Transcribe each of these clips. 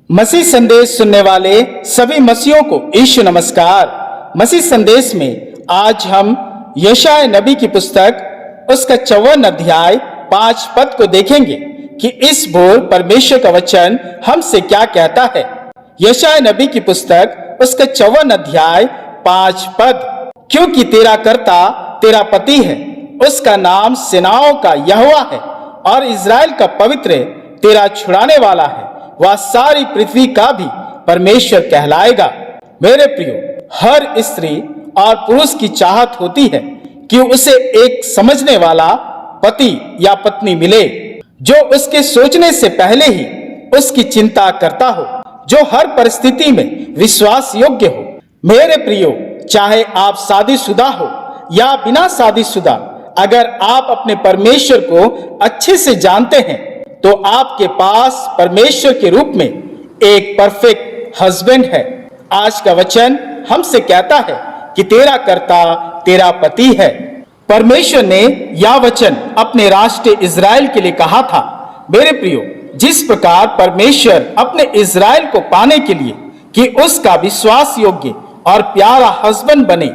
मसीह संदेश सुनने वाले सभी मसीहों को ईशु नमस्कार। मसीह संदेश में आज हम यशायाह नबी की पुस्तक उसका 54 अध्याय 5 पद को देखेंगे कि इस भोर परमेश्वर का वचन हमसे क्या कहता है। यशायाह नबी की पुस्तक उसका 54 अध्याय 5 पद, क्योंकि तेरा कर्ता तेरा पति है, उसका नाम सेनाओं का यहोवा है और इज़राइल का पवित्र तेरा छुड़ाने वाला है, वह सारी पृथ्वी का भी परमेश्वर कहलाएगा। मेरे प्रियो, हर स्त्री और पुरुष की चाहत होती है कि उसे एक समझने वाला पति या पत्नी मिले, जो उसके सोचने से पहले ही उसकी चिंता करता हो, जो हर परिस्थिति में विश्वास योग्य हो। मेरे प्रियो, चाहे आप शादीशुदा हो या बिना शादीशुदा, अगर आप अपने परमेश्वर को अच्छे से जानते हैं तो आपके पास परमेश्वर के रूप में एक परफेक्ट हस्बैंड है। आज का वचन हमसे कहता है कि तेरा कर्ता तेरा पति है। परमेश्वर ने यह वचन अपने राष्ट्र इज़राइल के लिए कहा था। मेरे प्रियो, जिस प्रकार परमेश्वर अपने इज़राइल को पाने के लिए कि उसका विश्वास योग्य और प्यारा हस्बैंड बने,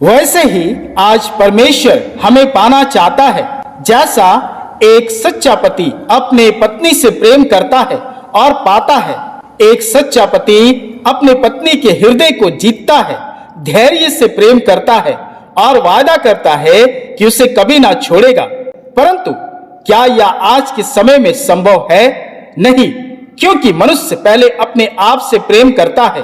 वैसे ही आज परमेश्वर हमें पाना चाहता है। जैसा एक सच्चा पति अपने पत्नी से प्रेम करता है और पाता है, एक सच्चा पति अपने पत्नी के हृदय को जीतता है, धैर्य से प्रेम करता है और वादा करता है कि उसे कभी ना छोड़ेगा। परंतु क्या यह आज के समय में संभव है? नहीं, क्योंकि मनुष्य पहले अपने आप से प्रेम करता है।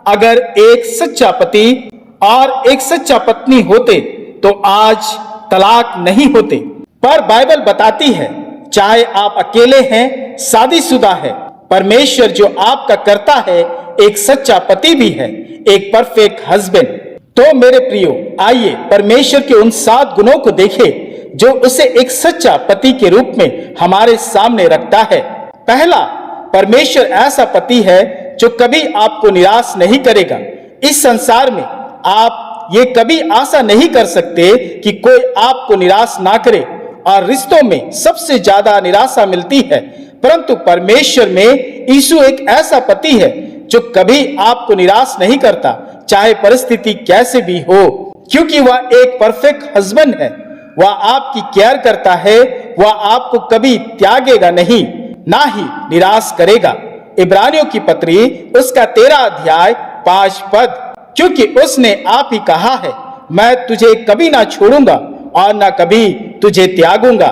अगर एक सच्चा पति और एक सच्चा पत्नी होते तो आज तलाक नहीं होते। पर बाइबल बताती है, चाहे आप अकेले हैं, शादीशुदा है, परमेश्वर जो आपका करता है एक सच्चा पति भी है, एक परफेक्ट हस्बैंड। तो मेरे प्रियो, आइए परमेश्वर के उन 7 गुणों को देखें जो उसे एक सच्चा पति के रूप में हमारे सामने रखता है। पहला, परमेश्वर ऐसा पति है जो कभी आपको निराश नहीं करेगा। इस संसार में आप ये कभी आशा नहीं कर सकते कि कोई आपको निराश ना करे, और रिश्तों में सबसे ज्यादा निराशा मिलती है। परंतु परमेश्वर में यीशु एक ऐसा पति है जो कभी आपको निराश नहीं करता, चाहे परिस्थिति कैसे भी हो, क्योंकि वह एक परफेक्ट हस्बैंड है। वह आपकी केयर करता है, वह आपको कभी त्यागेगा नहीं, ना ही निराश करेगा। इब्रानियों की पत्री उसका 13 अध्याय 5 पद, क्योंकि उसने आप ही कहा है, मैं तुझे कभी ना छोड़ूंगा और ना कभी तुझे त्यागूंगा।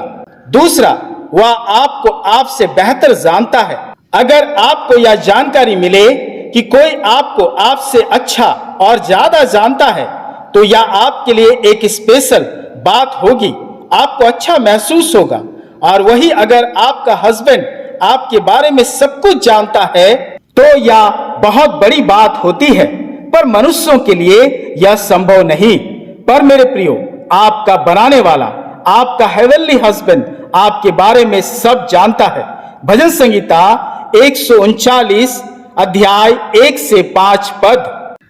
दूसरा, वह आपको आपसे बेहतर जानता है। अगर आपको यह जानकारी मिले कि कोई आपको आपसे अच्छा और ज्यादा जानता है, तो यह आपके लिए एक स्पेशल बात होगी, आपको अच्छा महसूस होगा। और वही अगर आपका हस्बैंड आपके बारे में सब कुछ जानता है तो यह बहुत बड़ी बात होती है। पर मनुष्यों के लिए यह संभव नहीं। पर मेरे प्रियो, आपका बनाने वाला, आपका हेवनली हस्बैंड आपके बारे में सब जानता है। भजन संगीता 139 अध्याय 1 से 5 पद,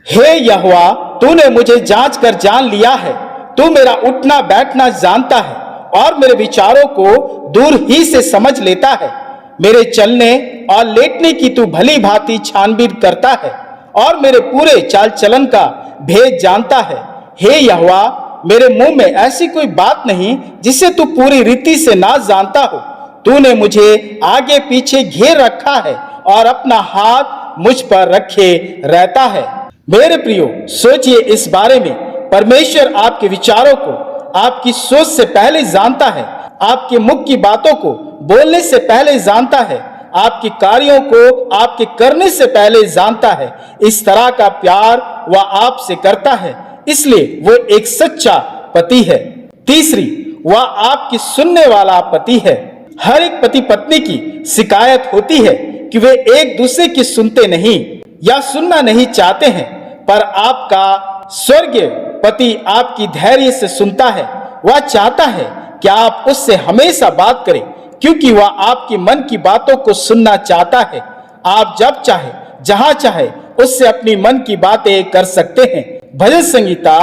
हे यहोवा, तूने मुझे जांच कर जान लिया है, तू मेरा उठना बैठना जानता है और मेरे विचारों को दूर ही से समझ लेता है। मेरे चलने और लेटने की तू भली भांति छानबीन करता है और मेरे पूरे चाल चलन का भेद जानता है। हे यहोवा, मेरे मुंह में ऐसी कोई बात नहीं जिसे तू पूरी रीति से ना जानता हो। तूने मुझे आगे पीछे घेर रखा है और अपना हाथ मुझ पर रखे रहता है। मेरे प्रियो, सोचिए इस बारे में। परमेश्वर आपके विचारों को आपकी सोच से पहले जानता है, आपके मुख की बातों को बोलने से पहले जानता है, आपके कार्यों को आपके करने से पहले जानता है। इस तरह का प्यार वह आपसे करता है, इसलिए वो एक सच्चा पति है। तीसरी, वह आपकी सुनने वाला पति है। हर एक पति पत्नी की शिकायत होती है कि वे एक दूसरे की सुनते नहीं या सुनना नहीं चाहते हैं, पर आपका स्वर्गीय पति आपकी धैर्य से सुनता है। वह चाहता है कि आप उससे हमेशा बात करें, क्योंकि वह आपके मन की बातों को सुनना चाहता है। आप जब चाहे, जहां चाहे उससे अपनी मन की बातें कर सकते हैं। भजन संगीता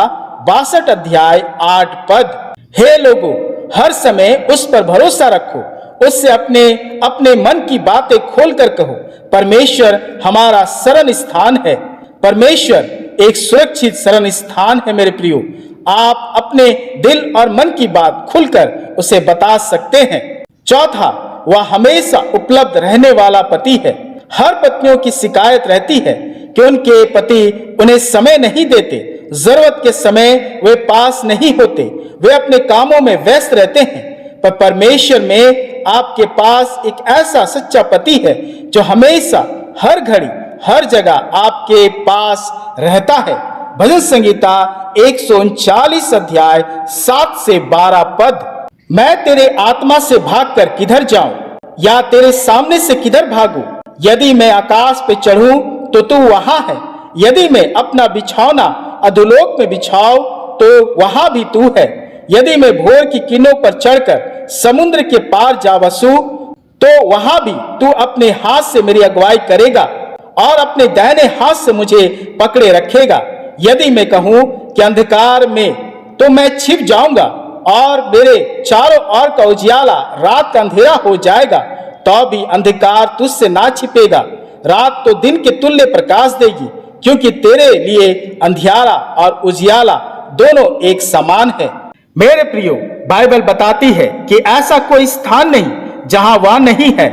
62 अध्याय 8 पद, हे लोगों, हर समय उस पर भरोसा रखो उससे अपने अपने मन की बातें खोलकर कहो। परमेश्वर हमारा शरण स्थान है। परमेश्वर एक सुरक्षित शरण स्थान है। मेरे प्रियो, आप अपने दिल और मन की बात खुलकर उसे बता सकते हैं। चौथा, वह हमेशा उपलब्ध रहने वाला पति है। हर पत्नियों की शिकायत रहती है कि उनके पति उन्हें समय नहीं देते, जरूरत के समय वे पास नहीं होते, वे अपने कामों में व्यस्त रहते हैं। पर परमेश्वर में आपके पास एक ऐसा सच्चा पति है जो हमेशा, हर घड़ी, हर जगह आपके पास रहता है। भजन संगीता 139 अध्याय 7 से 12 पद। मैं तेरे आत्मा से भागकर किधर जाऊं, या तेरे सामने से किधर भागूं? यदि मैं आकाश पे चढ़ूं तो तू वहां है, यदि मैं अपना बिछौना अधोलोक में बिछाऊं तो वहां भी तू है। यदि मैं भोर की किरणों पर चढ़कर समुद्र के पार जा बसूं तो वहां भी तू अपने हाथ से मेरी अगुवाई करेगा और अपने दाहिने हाथ से मुझे पकड़े रखेगा। यदि मैं कहूं कि अंधकार में, तो मैं छिप जाऊंगा और मेरे चारों ओर का उजियाला रात का अंधेरा हो जाएगा, तो भी अंधकार तुझसे ना छिपेगा। रात तो दिन के तुल्य प्रकाश देगी, क्योंकि तेरे लिए अंधियारा और उजियाला दोनों एक समान है। मेरे प्रियो, बाइबल बताती है कि ऐसा कोई स्थान नहीं जहां वह नहीं है।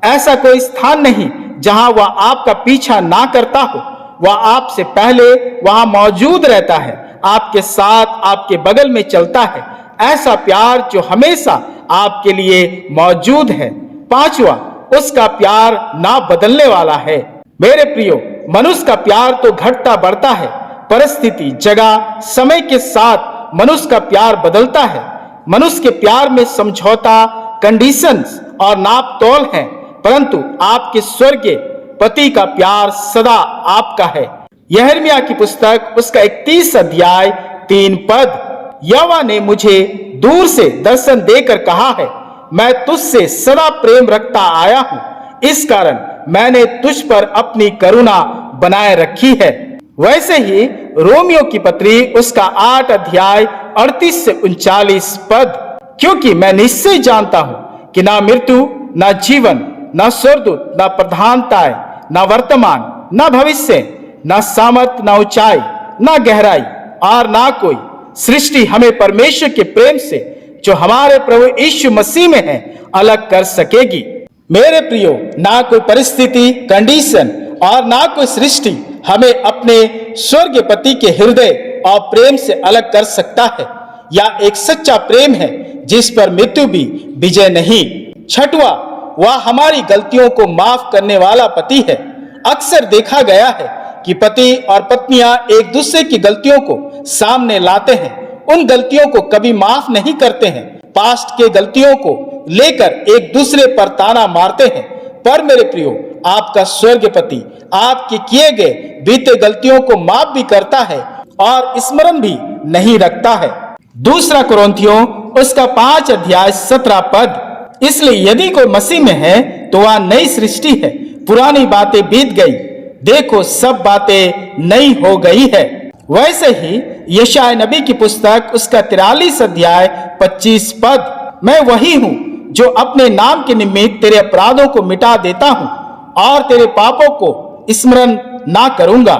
ऐसा कोई स्थान नहीं जहां वह आपका पीछा ना करता हो। वह आपसे पहले वहां मौजूद रहता है, आपके साथ, आपके बगल में चलता है। ऐसा प्यार जो हमेशा आपके लिए मौजूद है। पांचवा, उसका प्यार ना बदलने वाला है। मेरे प्रियो, मनुष्य का प्यार तो घटता बढ़ता है। परिस्थिति, जगह, समय के साथ मनुष्य का प्यार बदलता है। मनुष्य के प्यार में समझौता, कंडीशंस और नाप तोल है, परंतु आपके स्वर्गीय पति का प्यार सदा आपका है। यिर्मयाह की पुस्तक उसका 31 अध्याय 3 पद। यहोवा ने मुझे दूर से दर्शन देकर कहा है, मैं तुझसे सदा प्रेम रखता आया हूं, इस कारण मैंने तुझ पर अपनी करुणा बनाए रखी है। वैसे ही रोमियो की पत्री उसका 8 अध्याय 38 से 39 पद। क्योंकि मैं निश्चय जानता हूं कि ना मृत्यु, ना जीवन, ना स्वर्गदूत, ना प्रधानताएं, ना वर्तमान, ना भविष्य, ना सामर्थ, ना ऊंचाई, ना गहराई और ना कोई सृष्टि हमें परमेश्वर के प्रेम से जो हमारे प्रभु यीशु मसीह में है अलग कर सकेगी। मेरे प्रियो, ना कोई परिस्थिति, कंडीशन और ना कोई सृष्टि हमें अपने स्वर्गीय पति के हृदय और प्रेम से अलग कर सकता है। या एक सच्चा प्रेम है जिस पर मृत्यु भी विजय नहीं। छठवा, वह हमारी गलतियों को माफ करने वाला पति है। अक्सर देखा गया है कि पति और पत्नियां एक दूसरे की गलतियों को सामने लाते हैं, उन गलतियों को कभी माफ नहीं करते हैं, पास्ट के गलतियों को लेकर एक दूसरे पर ताना मारते हैं। पर मेरे प्रियो, आपका स्वर्गीय पति आपके किए गए बीते गलतियों को माफ भी करता है और स्मरण भी नहीं रखता है। दूसरा कुरिन्थियों उसका 5 अध्याय 17 पद। इसलिए यदि कोई मसीह में है तो वह नई सृष्टि है, पुरानी बातें बीत गई, देखो सब बातें नई हो गई है। वैसे ही यशायाह नबी की पुस्तक उसका 43 अध्याय 25 पद। मैं वही हूं जो अपने नाम के निमित्त तेरे अपराधों को मिटा देता हूं और तेरे पापों को स्मरण ना करूंगा।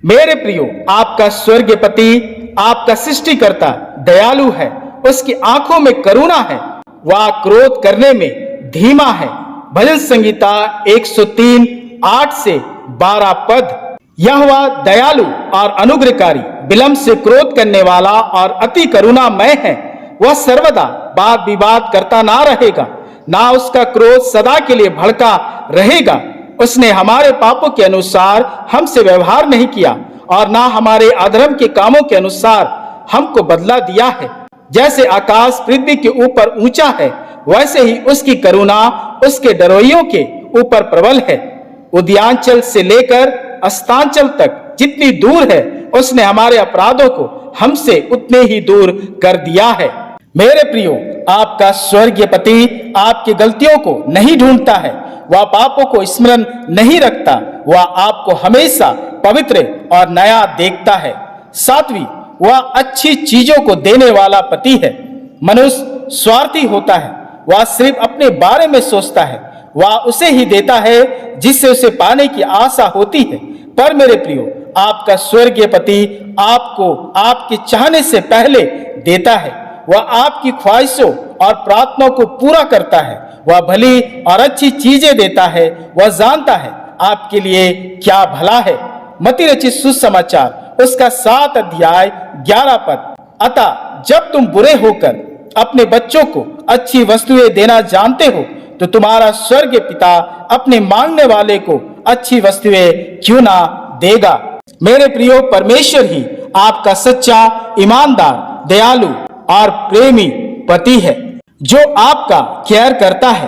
मेरे प्रियो, आपका स्वर्गीय पति, आपका सृष्टिकर्ता दयालु है, उसकी आंखों में करुणा है, वह क्रोध करने में धीमा है। भजन संगीता 103 8 से 12 पद। यहोवा दयालु और अनुग्रहकारी, विलंब से क्रोध करने वाला और अति करुणामय है। वह सर्वदा वाद विवाद करता ना रहेगा, ना उसका क्रोध सदा के लिए भड़का रहेगा। उसने हमारे पापों के अनुसार हमसे व्यवहार नहीं किया और ना हमारे अधर्म के कामों के अनुसार हमको बदला दिया है। जैसे आकाश पृथ्वी के ऊपर ऊंचा है, वैसे ही उसकी करुणा उसके डरोइयों के ऊपर प्रबल है। उदयांचल से लेकर अस्तांचल तक जितनी दूर है, उसने हमारे अपराधों को हमसे उतने ही दूर कर दिया है। मेरे प्रियो, आपका स्वर्गीय पति आपकी गलतियों को नहीं ढूंढता है, वह पापों को स्मरण नहीं रखता, वह आपको हमेशा पवित्र और नया देखता है। सातवीं, वह अच्छी चीजों को देने वाला पति है। मनुष्य स्वार्थी होता है, वह सिर्फ अपने बारे में सोचता है। वह उसे ही देता है जिससे उसे पाने की आशा होती है। पर मेरे प्रियो, आपका स्वर्गीय पति आपको आपके चाहने से पहले देता है। वह आपकी ख्वाहिशों और प्रार्थनाओं को पूरा करता है। वह भली और अच्छी चीजें देता है। वह जानता है आपके लिए क्या भला है। मत्ती रचित सुसमाचार उसका 7 अध्याय 11 पद। अतः जब तुम बुरे होकर अपने बच्चों को अच्छी वस्तुएं देना जानते हो, तो तुम्हारा स्वर्गीय पिता अपने मांगने वाले को अच्छी वस्तुएं क्यों ना देगा। मेरे प्रियो, परमेश्वर ही आपका सच्चा, ईमानदार, दयालु और प्रेमी पति है, जो आपका केयर करता है।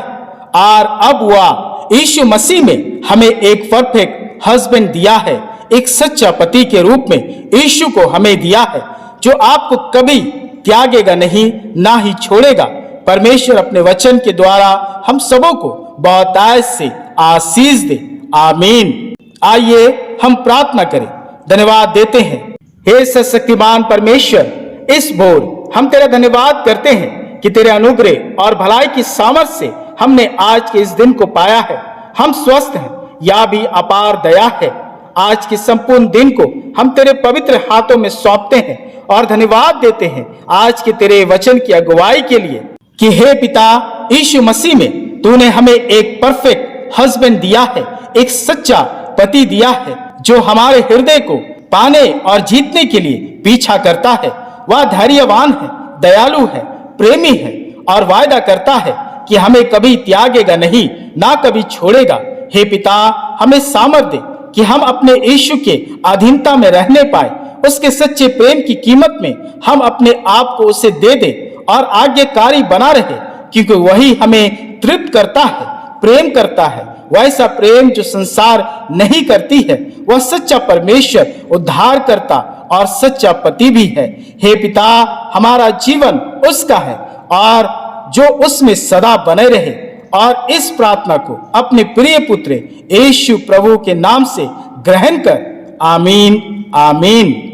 और अब वह यीशु मसीह में हमें एक परफेक्ट हस्बैंड दिया है। एक सच्चा पति के रूप में यीशु को हमें दिया है, जो आपको कभी त्यागेगा नहीं, ना ही छोड़ेगा। परमेश्वर अपने वचन के द्वारा हम सबों को बहुतायत से आशीष दे। आमीन। आइए हम प्रार्थना करें। धन्यवाद देते हैं हे सर्वशक्तिमान परमेश्वर, इस भोर हम तेरा धन्यवाद करते हैं कि तेरे अनुग्रह और भलाई की सामर्थ से हमने आज के इस दिन को पाया है। हम स्वस्थ हैं, यह भी अपार दया है। आज के संपूर्ण दिन को हम तेरे पवित्र हाथों में सौंपते हैं और धन्यवाद देते हैं आज के तेरे वचन की अगुवाई के लिए कि हे पिता, यीशु मसीह में तूने हमें एक परफेक्ट हस्बैंड दिया है, एक सच्चा पति दिया है, जो हमारे हृदय को पाने और जीतने के लिए पीछा करता है। वह धैर्यवान है, दयालु है, प्रेमी है और वायदा करता है कि हमें कभी त्यागेगा नहीं, ना कभी छोड़ेगा। हे पिता, हमें सामर्थ्य दे कि हम अपने यीशु के अधीनता में रहने पाए। उसके सच्चे प्रेम की कीमत में हम अपने आप को उसे दे दे और आज्ञाकारी बना रहे, क्योंकि वही हमें तृप्त करता है, प्रेम करता है। वैसा प्रेम जो संसार नहीं करती है। वह सच्चा परमेश्वर, उद्धार करता और सच्चा पति भी है। हे पिता, हमारा जीवन उसका है और जो उसमें सदा बने रहे। और इस प्रार्थना को अपने प्रिय पुत्र यीशु प्रभु के नाम से ग्रहण कर। आमीन, आमीन।